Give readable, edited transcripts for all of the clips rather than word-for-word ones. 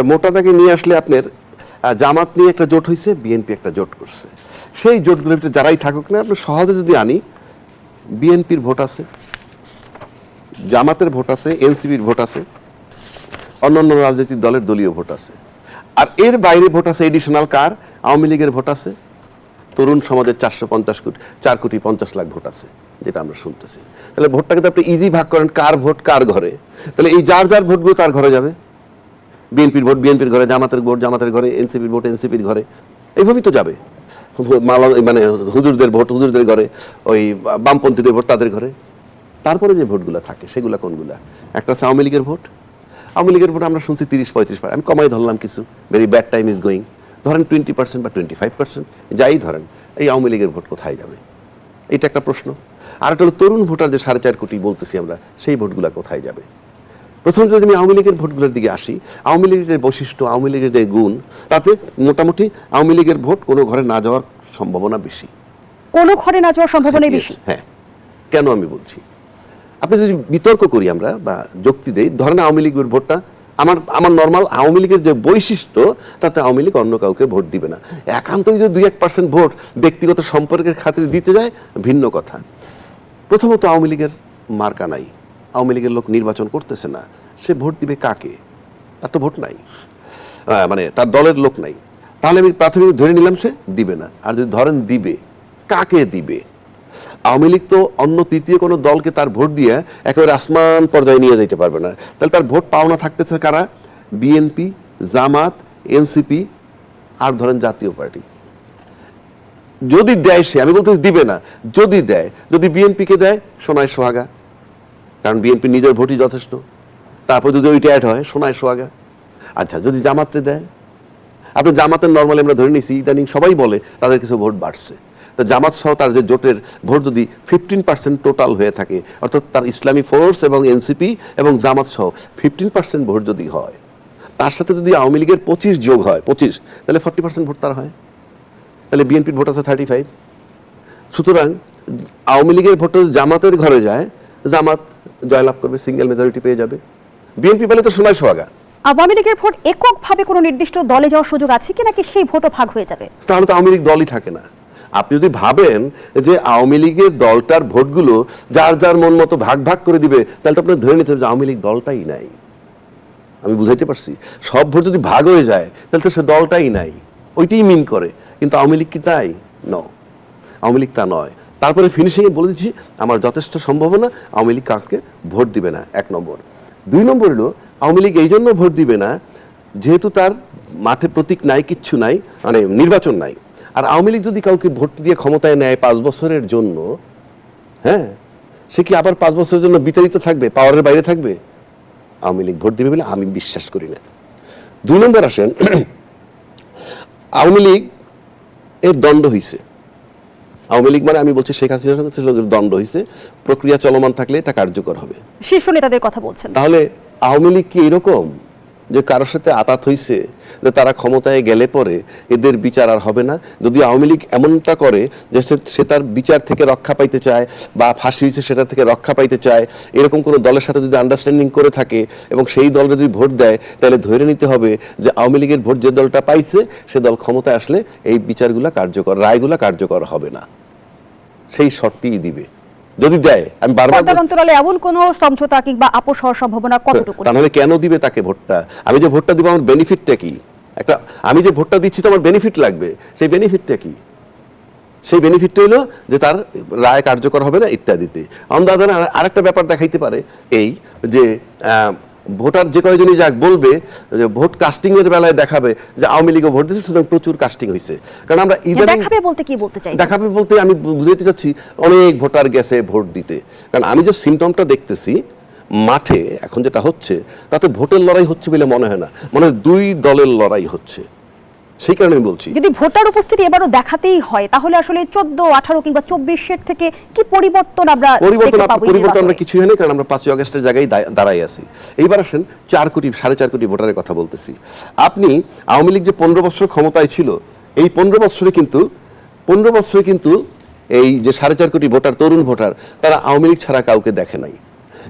মোটা দাগে নিয়ে আসলে আপনার জামাত নিয়ে একটা জোট হয়েছে, বিএনপি একটা জোট করছে। সেই জোটগুলোর ভিতরে যারাই থাকুক না, আপনি সহজে যদি আনি, বিএনপির ভোট আছে, জামাতের ভোট আছে, এনসিপির ভোট আছে, অন্যান্য রাজনৈতিক দলের দলীয় ভোট আছে। আর এর বাইরে ভোট আছে এডিশনাল কার, আওয়ামী লীগের ভোট আছে, তরুণ সমাজের 4 কোটি 50 লাখ ভোট আছে, যেটা আমরা শুনতেছি। তাহলে ভোটটাকে তো আপনি ইজি ভাগ করেন, কার ভোট কার ঘরে, তাহলে এই যার যার ভোটগুলো তার ঘরে যাবে। বিএনপির ভোট বিএনপির ঘরে, জামাতের ভোট জামাতের ঘরে, এনসিপির ভোট এনসিপির ঘরে, এইভাবেই তো যাবে। মানে হুজুরদের ভোট হুজুরদের ঘরে, ওই বামপন্থীদের ভোট তাদের ঘরে। তারপরে যে ভোটগুলো থাকে সেগুলো কোনগুলা? একটা হচ্ছে আওয়ামী লীগের ভোট। আওয়ামী লীগের ভোট আমরা শুনছি 30-35%, আমি কমাই ধরলাম কিছু, very bad time is going, ধরেন 20% বা 25%, যাই ধরেন, এই আওয়ামী লীগের ভোট কোথায় যাবে? এটা একটা প্রশ্ন। আর একটা হলো তরুণ ভোটার যে 4.5 কোটি বলতেছি আমরা, সেই ভোটগুলো কোথায় যাবে? প্রথম যদি আমি আওয়ামী লীগের ভোটগুলোর দিকে আসি, আওয়ামী লীগের যে বৈশিষ্ট্য, আওয়ামী লীগের যে গুণ, তাতে মোটামুটি আওয়ামী লীগের ভোট কোনো ঘরে না যাওয়ার সম্ভাবনা বেশি। কোনো ঘরে না যাওয়ার সম্ভাবনা বেশি? হ্যাঁ। কেন আমি বলছি, আপনি যদি বিতর্ক করি আমরা বা যুক্তি দেই, ধরেন আওয়ামী লীগের ভোটটা আমার নর্মাল আওয়ামী লীগের যে বৈশিষ্ট্য, তাতে আওয়ামী লীগ অন্য কাউকে ভোট দিবে না। একান্তই যদি 2-1% ভোট ব্যক্তিগত সম্পর্কের খাতিরে দিতে যায়, ভিন্ন কথা। প্রথমত আওয়ামী লীগের মার্কা নাই, আওয়ামী লীগের লোক নির্বাচন করতেছে না, সে ভোট দিবে কাকে? তার তো ভোট নাই, মানে তার দলের লোক নাই। তাহলে আমি প্রাথমিক ধরে নিলাম সে দিবে না। আর যদি ধরেন দিবে, কাকে দিবে? আওয়ামী লীগ তো অন্য তৃতীয় কোনো দলকে তার ভোট দিয়ে একেবারে আসমান পর্যায়ে নিয়ে যেতে পারবে না। তাহলে তার ভোট পাওনা থাকতেছে কারা? বিএনপি, জামাত, এনসিপি, আর ধরেন জাতীয় পার্টি। যদি দেয় সে, আমি বলতে দিবে না, যদি দেয়, যদি বিএনপিকে দেয়, সোনায় সোহাগা, কারণ বিএনপি নিজের ভোটই যথেষ্ট। তারপর যদি ওইটা অ্যাড হয়, সোনায় সোহাগা। আচ্ছা, যদি জামাতে দেয়, আপনি জামাতের নর্মালি আমরা ধরে নিছি, ইদানিং সবাই বলে তাদের কিছু ভোট বাড়ছে। তো জামাত সহ তার যে জোটের ভোট যদি 15% টোটাল হয়ে থাকে, অর্থাৎ তার ইসলামী ফোর্স এবং এনসিপি এবং জামাত সহ 15% ভোট যদি হয়, তার সাথে যদি আওয়ামী লীগের 25 যোগ হয়, 25, তাহলে 40% ভোট তার হয়। তাহলে বিএনপির ভোট আছে 35। সুতরাং আওয়ামী লীগের ভোট জামাতের ঘরে যায়, জামাত জয়লাভ করবে, সিঙ্গেল মেজরিটি পেয়ে যাবে। বিএনপি পেলে তো সোনায় সোহাগা। আওয়ামী লীগের ভোট এককভাবে কোনো নির্দিষ্ট দলে যাওয়ার সুযোগ আছে কি, নাকি সেই ভোটও ভাগ হয়ে যাবে? তাহলে তো আওয়ামী লীগ দলই থাকে না। আপনি যদি ভাবেন যে আওয়ামী লীগের দলটার ভোটগুলো যার যার মন মতো ভাগ ভাগ করে দিবে, তাহলে তো আপনার ধরে নিতে হবে যে আওয়ামী লীগ দলটাই নাই। আমি বুঝাইতে পারছি? সব ভোট যদি ভাগ হয়ে যায়, তাহলে তো সে দলটাই নাই, ওইটাই মিন করে। কিন্তু আওয়ামী লীগ কি তাই? ন, আওয়ামী লীগ তা নয়। তারপরে ফিনিশিংয়ে বলে দিচ্ছি, আমার যথেষ্ট সম্ভাবনা আওয়ামী লীগ কাউকে ভোট দিবে না, 1 নম্বর। 2 নম্বর হলো, আওয়ামী লীগ এই জন্য ভোট দিবে না, যেহেতু তার মাঠে প্রতীক নাই, কিচ্ছু নাই, মানে নির্বাচন নাই। আর আওয়ামী লীগ যদি কাউকে ভোট দিয়ে ক্ষমতায় নেয় 5 বছরের জন্য, হ্যাঁ, সে কি আবার 5 বছরের জন্য বিতাড়িত থাকবে, পাওয়ারের বাইরে থাকবে? আওয়ামী লীগ ভোট দিবে বলে আমি বিশ্বাস করি না। 2 নম্বর আসেন, আওয়ামী লীগ এর দণ্ড হয়েছে। আওয়ামী লীগ মানে আমি বলছি শেখ হাসিনার দণ্ড হয়েছে, প্রক্রিয়া চলমান থাকলে এটা কার্যকর হবে। শীর্ষ নেতাদের কথা বলছেন। তাহলে আওয়ামী লীগ কি এরকম যে কারোর সাথে আতাত হয়েছে যে তারা ক্ষমতায় গেলে পরে এদের বিচার আর হবে না? যদি আওয়ামী লীগ এমনটা করে যে সে তার বিচার থেকে রক্ষা পাইতে চায়, বা ফাঁসি হয়েছে সেটা থেকে রক্ষা পাইতে চায়, এরকম কোনো দলের সাথে যদি আন্ডারস্ট্যান্ডিং করে থাকে এবং সেই দল যদি ভোট দেয়, তাহলে ধরে নিতে হবে যে আওয়ামী লীগের ভোট যে দলটা পাইছে সে দল ক্ষমতায় আসলে এই বিচারগুলো কার্যকর, রায়গুলো কার্যকর হবে না। সেই শর্তই দিবে যদি দেয়। আমি বারবার অন্তরালে এমন কোন সমঝোতা কিংবা আপোষ হওয়ার সম্ভাবনা কতটুকু? তাহলে কেন দিবে তাকে ভোটটা? আমি যে ভোটটা দিব আমার বেনিফিটটা কি? একটা আমি যে ভোটটা দিচ্ছি তো আমার বেনিফিট লাগবে, সেই বেনিফিটটা কি? সেই বেনিফিটটা হলো যে তার রায় কার্যকর হবে না ইত্যাদিতে। আমাদের আরেকটা ব্যাপার দেখাইতে পারে এই যে ভোটার যে কয়জনই যাক বলবে যে ভোট কাস্টিং এর বেলায় দেখাবে যে আওয়ামী লীগও ভোট দিয়েছে, সুতরাং প্রচুর কাস্টিং হয়েছে। কারণ আমরা দেখাবে বলতে কি বলতে চাই? দেখাবে বলতে আমি বুঝাইতে চাচ্ছি অনেক ভোটার গেছে ভোট দিতে। কারণ আমি যে সিমটমটা দেখতেছি মাঠে এখন যেটা হচ্ছে, তাতে ভোটের লড়াই হচ্ছে বলে মনে হয় না, মনে হয় 2 দলের লড়াই হচ্ছে। সেই কারণে আমি বলছি, যদি ভোটার উপস্থিতি এবারও দেখাতেই হয়, তাহলে আসলে 14, 18 কিংবা 24 থেকে কি পরিবর্তন আমরা কিছুই হয়নি, কারণ আমরা 5ই আগস্টের জায়গায় দাঁড়াই আছি। এইবার আসেন 4.5 কোটি ভোটারের কথা বলতেছি। আপনি আওয়ামী লীগ যে 15 বছর ক্ষমতায় ছিল, এই 15 বছরে কিন্তু এই যে 4.5 কোটি ভোটার, তরুণ ভোটার, তারা আওয়ামী লীগ ছাড়া কাউকে দেখে নাই।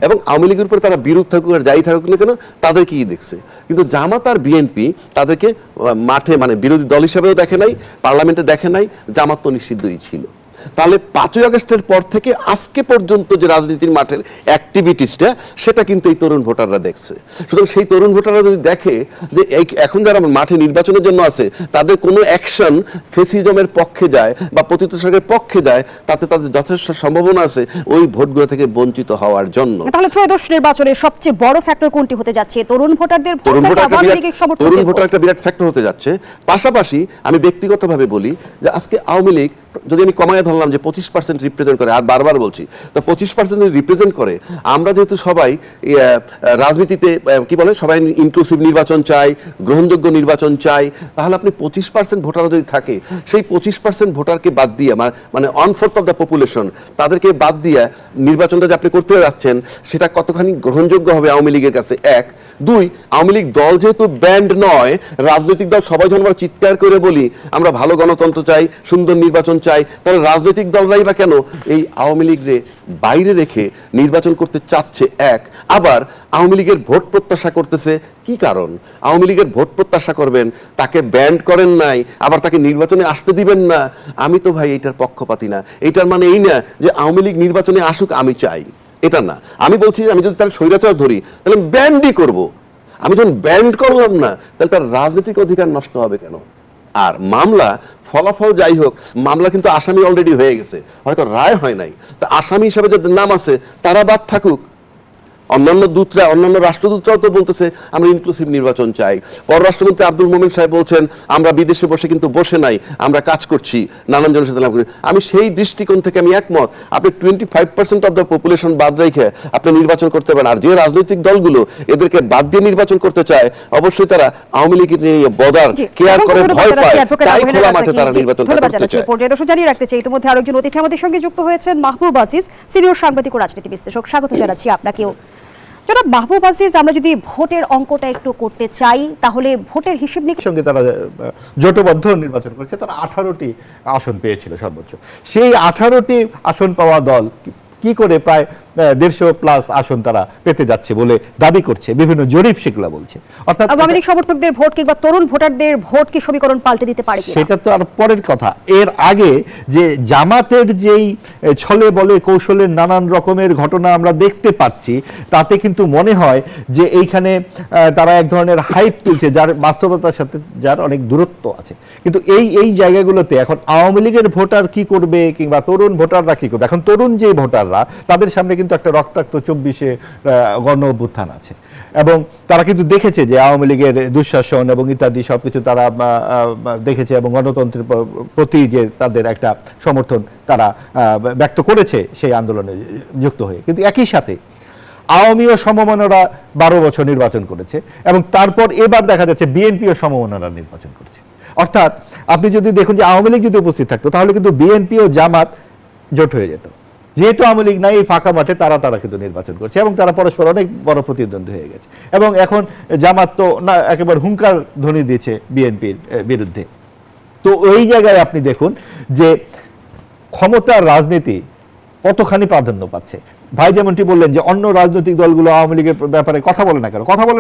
এবং আওয়ামী লীগের উপরে তারা বিরূপ থাকুক আর যাই থাকুক না কেন তাদেরকেই দেখছে। কিন্তু জামাত আর বিএনপি তাদেরকে মাঠে মানে বিরোধী দল হিসাবেও দেখে নাই, পার্লামেন্টে দেখে নাই, জামাত তো নিষিদ্ধই ছিল। তাহলে 5ই আগস্টের পর থেকে আজকে পর্যন্ত যে রাজনীতির মাঠের অ্যাক্টিভিটিসটা সেটা কিন্তু এই তরুণ ভোটাররা দেখছে। সুতরাং সেই তরুণ ভোটাররা যদি দেখে যে এখন যারা মাঠে নির্বাচনের জন্য আছে তাদের কোনো অ্যাকশন ফেসিজমের পক্ষে যায় বা প্রতিষ্ঠানের পক্ষে যায়, তাতে তাদের যথেষ্ট সম্ভাবনা আছে ওই ভোটগুলো থেকে বঞ্চিত হওয়ার জন্য। তাহলে ত্রয়োদশ নির্বাচনের সবচেয়ে বড় ফ্যাক্টর কোনটি হতে যাচ্ছে? তরুণ ভোটারদের ভোট, তরুণ ভোটার আওয়ামী লীগের সমর্থকদের তরুণ ভোট? ভোটার একটা বিরাট ফ্যাক্টর হতে যাচ্ছে। পাশাপাশি আমি ব্যক্তিগতভাবে বলি যে আজকে আওয়ামী লীগ যদি আমি কমায় ধরলাম যে 25% রিপ্রেজেন্ট করে, আর বারবার বলছি তো 25% রিপ্রেজেন্ট করে, আমরা যেহেতু সবাই রাজনীতিতে কি বলে সবাই ইনক্লুসিভ নির্বাচন চাই, গ্রহণযোগ্য নির্বাচন চাই, তাহলে আপনি 25% ভোটার যদি থাকে সেই 25% ভোটারকে বাদ দিয়ে মানে 1/4 অফ দ্য পপুলেশন তাদেরকে বাদ দিয়ে নির্বাচনটা যে আপনি করতে যাচ্ছেন সেটা কতখানি গ্রহণযোগ্য হবে আওয়ামী লীগের কাছে? 1 2 আওয়ামী লীগ দল যেহেতু ব্যান্ড নয়, রাজনৈতিক দল সবাই যখন আমরা চিৎকার করে বলি আমরা ভালো গণতন্ত্র চাই, সুন্দর নির্বাচন চাই, তাহলে রাজনৈতিক দলরাই বা কেন এই আওয়ামী লীগরে বাইরে রেখে নির্বাচন করতে চাচ্ছে? 1 আবার আওয়ামী লীগের ভোট প্রত্যাশা করতেছে কি কারণ? আওয়ামী লীগের ভোট প্রত্যাশা করবেন, তাকে ব্যান্ড করেন নাই, আবার তাকে নির্বাচনে আসতে দিবেন না। আমি তো ভাই এটার পক্ষপাতী না। এটার মানে এই না যে আওয়ামী লীগ নির্বাচনে আসুক আমি চাই, এটা না। আমি বলছি আমি যদি তার স্বৈরাচার ধরি তাহলে ব্যান্ডই করব। আমি যখন ব্যান্ড করলাম না তাহলে তার রাজনৈতিক অধিকার নষ্ট হবে কেন? আর মামলা ফলাফল যাই হোক, মামলা কিন্তু আসামি অলরেডি হয়ে গেছে, হয়তো রায় হয় নাই, তা আসামি হিসাবে যাদের নাম আছে তারা বাদ থাকুক। অন্যান্য রাষ্ট্রদূতরাও তো বলতেছে আমরা ইনক্লুসিভ নির্বাচন চাই। পররাষ্ট্রমন্ত্রী আব্দুল মোমেন সাহেব বলছেন আমরা বিদেশে বসে কিন্তু বসে নাই, আমরা কাজ করছি, নানান জনের সাথে লাভ করি। আমি সেই দৃষ্টিকোণ থেকে আমি একমত, আপনি 25% অফ দ্য পপুলেশন বাদ রেখে আপনি নির্বাচন করতে পারেন। আর যে রাজনৈতিক দলগুলো এদেরকে বাদ দিয়ে নির্বাচন করতে চায় অবশ্যই তারা আওয়ামী লীগের নিয়ে বদার কেয়ার করে ভয় পায়, তাই খোলা মাঠে তারা নির্বাচন করতে চায়। পর্যায়ে দর্শক জানিয়ে রাখতে চাই ইতিমধ্যে আরেকজন অতিথি আমাদের সঙ্গে যুক্ত হয়েছেন, মাহবুব আজিজ, সিনিয়র সাংবাদিক ও রাজনীতি বিশ্লেষক। স্বাগত জানাচ্ছি আপনাকেও। জনাব মাহবুব আজিজ, আমরা যদি ভোটের অঙ্কটা একটু করতে চাই তাহলে ভোটের হিসেব নিকেশ সঙ্গে তারা জোটবদ্ধ নির্বাচন করেছে, তারা 18টি আসন পেয়েছিল সর্বোচ্চ। সেই 18টি আসন পাওয়া দল কি করে প্রায় 150+ আসন তারা পেতে যাচ্ছে বলে দাবি করছে, বিভিন্ন জরিপ সেগুলো বলছে। অর্থাৎ আওয়ামী লীগ সমর্থকদের ভোট কিংবা তরুণ ভোটারদের ভোট কি সমীকরণ পাল্টে দিতে পারে কিনা? সেটা তো আর পরের কথা। এর আগে যে জামাতের যেই ছলে বলে কৌশলের নানান রকমের ঘটনা আমরা দেখতে পাচ্ছি, তাতে কিন্তু মনে হয় যে এইখানে তারা এক ধরনের হাইপ তুলছে যার বাস্তবতার সাথে যার অনেক দূরত্ব আছে। কিন্তু এই জায়গাগুলোতে এখন আওয়ামী লীগের ভোটার কি করবে কিংবা তরুণ ভোটাররা কি করবে, এখন তরুণ যে ভোটাররা তাদের সামনে কিন্তু একটা রক্তাক্ত 24-এ গণ অভ্যুত্থান আছে এবং তারা কিন্তু দেখেছে যে আওয়ামী লীগের দুঃশাসন এবং ইত্যাদি সবকিছু তারা দেখেছে এবং গণতন্ত্রের প্রতি যে তাদের একটা সমর্থন তারা ব্যক্ত করেছে সেই আন্দোলনে যুক্ত হয়ে। কিন্তু একই সাথে আওয়ামী ও সমমনারা 12 বছর নির্বাচন করেছে এবং তারপর এবার দেখা যাচ্ছে বিএনপি ও সমমনারা নির্বাচন করছে। অর্থাৎ আপনি যদি দেখুন যে আওয়ামী লীগ যদি উপস্থিত থাকতো তাহলে কিন্তু বিএনপি ও জামাত জোট হয়ে যেত। যেহেতু আওয়ামী লীগ নাই, এই ফাঁকা মাঠে তারা কিন্তু নির্বাচন করছে এবং তারা পরস্পর অনেক বড় প্রতিদ্বন্দ্বী হয়ে গেছে এবং এখন জামাত তো না একেবারে হুঙ্কার ধ্বনি দিয়েছে বিএনপির বিরুদ্ধে। তো ওই জায়গায় আপনি দেখুন যে ক্ষমতার রাজনীতি কতখানি প্রাধান্য পাচ্ছে। ভাই যেমনটি বললেন যে অন্য রাজনৈতিক দলগুলো আওয়ামী লীগের ব্যাপারে কথা বলে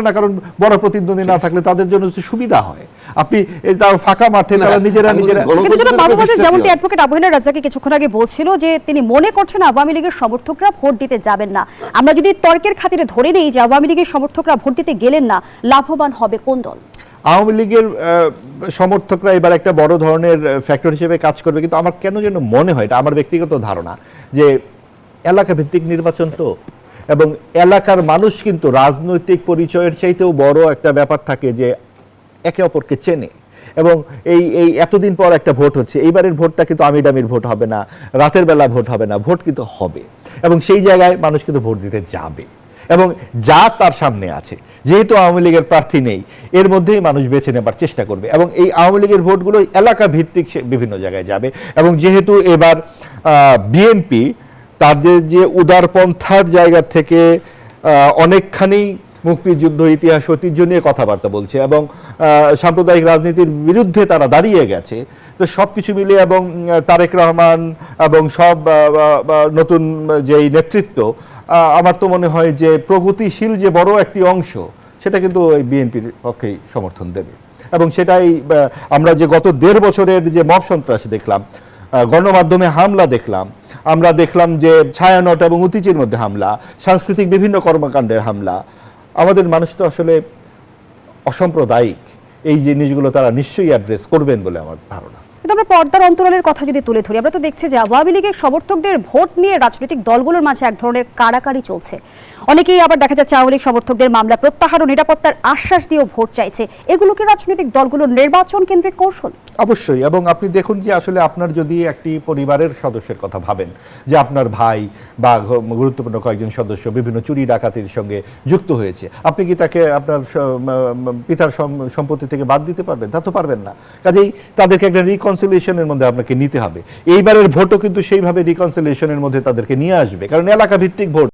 না কারণ বড় প্রতিদ্বন্দ্বী না থাকলে তাদের জন্য সুবিধা হয়। আপনি তার ফাঁকা মাঠে তারা নিজেরা কিন্তু যেটা মাহবুব আজিজ যেমনটি অ্যাডভোকেট আবু হেনা রাজ্জাকি কিছুক্ষণ আগে বলছিল যে তিনি মনে করছেন আওয়ামী লীগের সমর্থকরা ভোট দিতে যাবেন না। আমরা যদি তর্কের খাতিরে ধরে নেই যে আওয়ামী লীগের সমর্থকরা ভোট দিতে গেলেন না, লাভবান হবে কোন দল? আওয়ামী লীগের সমর্থকরা এবার একটা বড় ধরনের ফ্যাক্টর হিসেবে কাজ করবে। কিন্তু আমার কেন যেন মনে হয়, এটা আমার ব্যক্তিগত ধারণা, যে এলাকা ভিত্তিক নির্বাচন তো, এবং এলাকার মানুষ কিন্তু রাজনৈতিক পরিচয়ের চাইতেও বড় একটা ব্যাপার থাকে যে একে অপরকে চেনে। এবং এই এতদিন পর একটা ভোট হচ্ছে, এইবারের ভোটটা কিন্তু আমিডামির ভোট হবে না, রাতের বেলা ভোট হবে না, ভোট কিন্তু হবে এবং সেই জায়গায় মানুষ কিন্তু ভোট দিতে যাবে এবং যা তার সামনে আছে, যেহেতু আওয়ামী লীগের প্রার্থী নেই, এর মধ্যেই মানুষ বেছে নেবার চেষ্টা করবে এবং এই আওয়ামী লীগের ভোটগুলো এলাকা ভিত্তিক বিভিন্ন জায়গায় যাবে। এবং যেহেতু এবার বিএনপি তাদের যে উদারপন্থার জায়গা থেকে অনেকখানি মুক্তিযুদ্ধ ইতিহাস ঐতিহ্য নিয়ে কথাবার্তা বলছে এবং সাম্প্রদায়িক রাজনীতির বিরুদ্ধে তারা দাঁড়িয়ে গেছে, তো সবকিছু মিলিয়ে এবং তারেক রহমান এবং সব নতুন যেই নেতৃত্ব আমার তো মনে হয় যে প্রগতিশীল যে বড় একটি অংশ সেটা কিন্তু ওই বিএনপির পক্ষেই সমর্থন দেবে। এবং সেটাই আমরা যে গত 1.5 বছরের যে মব সন্ত্রাস দেখলাম, গণমাধ্যমে হামলা দেখলাম, আমরা দেখলাম যে ছায়ানট এবং উতিচির মধ্যে হামলা, সাংস্কৃতিক বিভিন্ন কর্মকাণ্ডের হামলা, আমাদের মানুষ তো আসলে অসাম্প্রদায়িক, এই জিনিসগুলো তারা নিশ্চয়ই অ্যাড্রেস করবেন বলে আমার ধারণা। কিন্তু আমরা পর্দার অন্তরালের কথা যদি তুলে ধরি, আমরা তো দেখছি যে আওয়ামী লীগের সমর্থকদের ভোট নিয়ে রাজনৈতিক দলগুলোর মাঝে এক ধরনের কাড়াকাড়ি চলছে। অনেকেই আবার দেখা যাচ্ছে আওয়ামী লীগ সমর্থকদের মামলা প্রত্যাহার ও নিরাপত্তার আশ্বাস দিয়েও ভোট চাইছে। এগুলো কি রাজনৈতিক দলগুলোর নির্বাচন কেন্দ্রিক কৌশল? অবশ্যই। এবং আপনি দেখুন যে আসলে আপনার যদি একটি পরিবারের সদস্যের কথা ভাবেন, যে আপনার ভাই বা গুরুত্বপূর্ণ কয়েকজন সদস্য বিভিন্ন চুরি ডাকাতির সঙ্গে যুক্ত হয়েছে, আপনি কি তাকে আপনার পিতার সম্পত্তি থেকে বাদ দিতে পারবেন? তা তো পারবেন না। কাজেই তাদেরকে একটা রিকনসিলিয়েশনের মধ্যে আপনাকে নিতে হবে। এইবারের ভোটও কিন্তু সেইভাবে রিকনসিলিয়েশনের মধ্যে তাদেরকে নিয়ে আসবে, কারণ এলাকা ভিত্তিক ভোট।